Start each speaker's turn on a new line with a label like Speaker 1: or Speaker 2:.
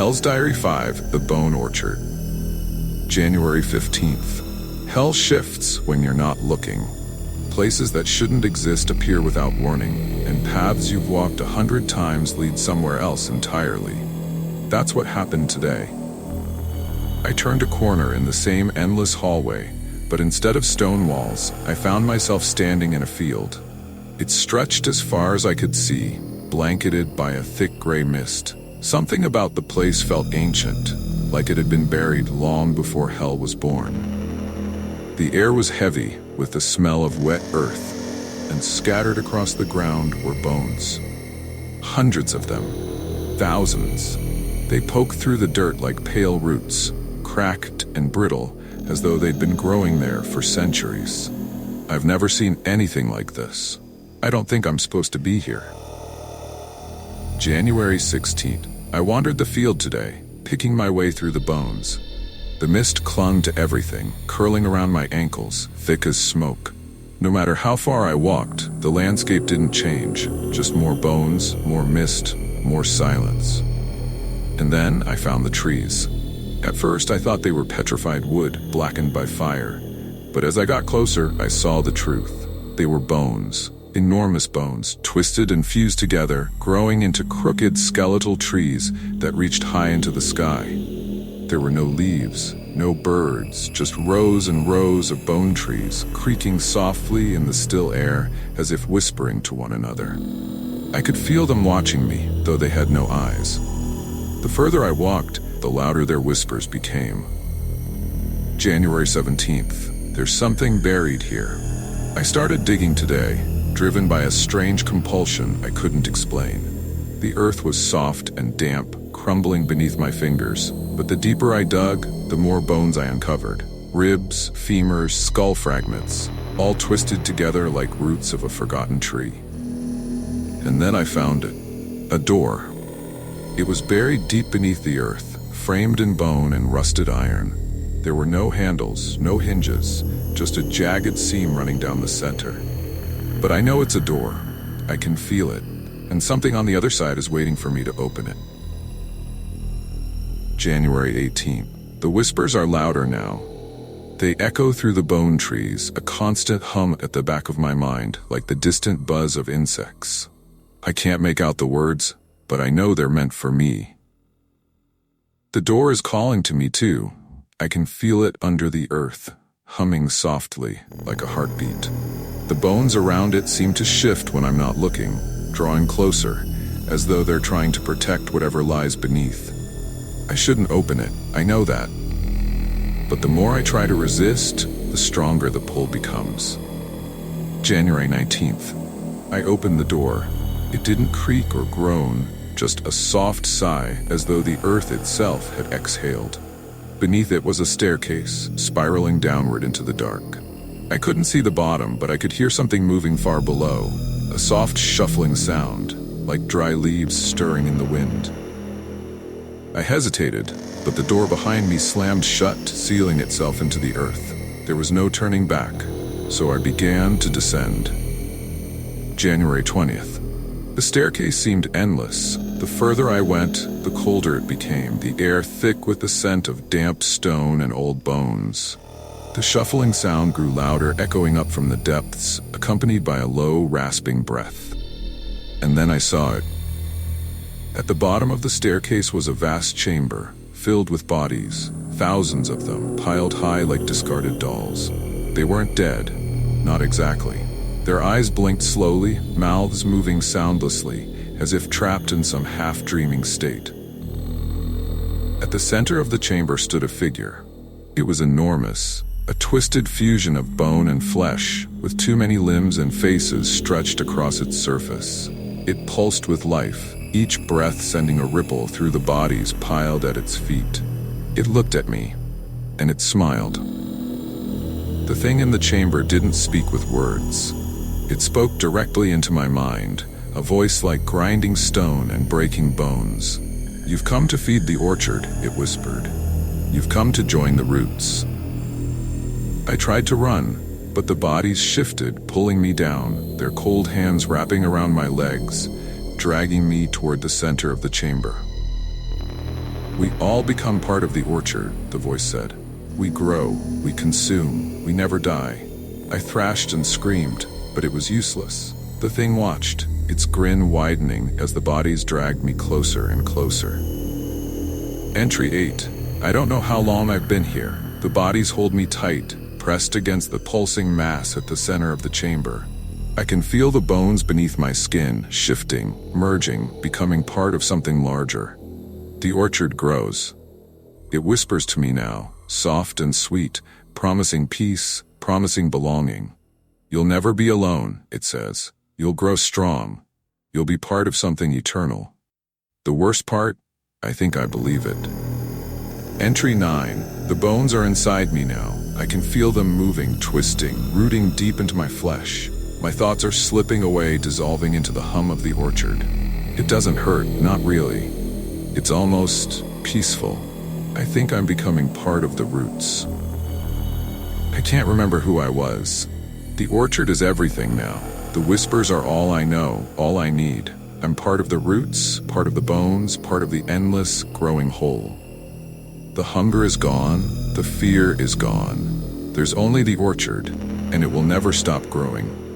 Speaker 1: Hell's Diary 5, The Bone Orchard. January 15th. Hell shifts when you're not looking. Places that shouldn't exist appear without warning, and paths you've walked 100 times lead somewhere else entirely. That's what happened today. I turned a corner in the same endless hallway, but instead of stone walls, I found myself standing in a field. It stretched as far as I could see, blanketed by a thick gray mist. Something about the place felt ancient, like it had been buried long before hell was born. The air was heavy with the smell of wet earth, and scattered across the ground were bones. Hundreds of them, thousands. They poked through the dirt like pale roots, cracked and brittle, as though they'd been growing there for centuries. I've never seen anything like this. I don't think I'm supposed to be here. January 16th. I wandered the field today, picking my way through the bones. The mist clung to everything, curling around my ankles, thick as smoke. No matter how far I walked, the landscape didn't change, just more bones, more mist, more silence. And then I found the trees. At first I thought they were petrified wood, blackened by fire. But as I got closer, I saw the truth. They were bones. Enormous bones, twisted and fused together, growing into crooked skeletal trees that reached high into the sky. There were no leaves, no birds, just rows and rows of bone trees, creaking softly in the still air as if whispering to one another. I could feel them watching me, though they had no eyes. The further I walked, the louder their whispers became. January 17th. There's something buried here. I started digging today, driven by a strange compulsion I couldn't explain. The earth was soft and damp, crumbling beneath my fingers, but the deeper I dug, the more bones I uncovered. Ribs, femurs, skull fragments, all twisted together like roots of a forgotten tree. And then I found it. A door. It was buried deep beneath the earth, framed in bone and rusted iron. There were no handles, no hinges, just a jagged seam running down the center. But I know it's a door. I can feel it, and something on the other side is waiting for me to open it. January 18th. The whispers are louder now. They echo through the bone trees, a constant hum at the back of my mind, like the distant buzz of insects. I can't make out the words, but I know they're meant for me. The door is calling to me too. I can feel it under the earth, humming softly, like a heartbeat. The bones around it seem to shift when I'm not looking, drawing closer, as though they're trying to protect whatever lies beneath. I shouldn't open it, I know that. But the more I try to resist, the stronger the pull becomes. January 19th. I opened the door. It didn't creak or groan, just a soft sigh, as though the earth itself had exhaled. Beneath it was a staircase, spiraling downward into the dark. I couldn't see the bottom, but I could hear something moving far below, a soft shuffling sound, like dry leaves stirring in the wind. I hesitated, but the door behind me slammed shut, sealing itself into the earth. There was no turning back, so I began to descend. January 20th. The staircase seemed endless. The further I went, the colder it became, the air thick with the scent of damp stone and old bones. The shuffling sound grew louder, echoing up from the depths, accompanied by a low, rasping breath. And then I saw it. At the bottom of the staircase was a vast chamber, filled with bodies, thousands of them, piled high like discarded dolls. They weren't dead, not exactly. Their eyes blinked slowly, mouths moving soundlessly, as if trapped in some half-dreaming state. At the center of the chamber stood a figure. It was enormous, a twisted fusion of bone and flesh, with too many limbs and faces stretched across its surface. It pulsed with life, each breath sending a ripple through the bodies piled at its feet. It looked at me, and it smiled. The thing in the chamber didn't speak with words. It spoke directly into my mind, a voice like grinding stone and breaking bones. "You've come to feed the orchard," it whispered. "You've come to join the roots." I tried to run, but the bodies shifted, pulling me down, their cold hands wrapping around my legs, dragging me toward the center of the chamber. We all become part of the orchard, the voice said. We grow, we consume, we never die. I thrashed and screamed, but it was useless. The thing watched, its grin widening as the bodies dragged me closer and closer. Entry 8. I don't know how long I've been here. The bodies hold me tight, pressed against the pulsing mass at the center of the chamber. I can feel the bones beneath my skin, shifting, merging, becoming part of something larger. The orchard grows. It whispers to me now, soft and sweet, promising peace, promising belonging. You'll never be alone, it says. You'll grow strong. You'll be part of something eternal. The worst part? I think I believe it. Entry 9. The bones are inside me now. I can feel them moving, twisting, rooting deep into my flesh. My thoughts are slipping away, dissolving into the hum of the orchard. It doesn't hurt, not really. It's almost peaceful. I think I'm becoming part of the roots. I can't remember who I was. The orchard is everything now. The whispers are all I know, all I need. I'm part of the roots, part of the bones, part of the endless, growing whole. The hunger is gone, the fear is gone. There's only the orchard, and it will never stop growing.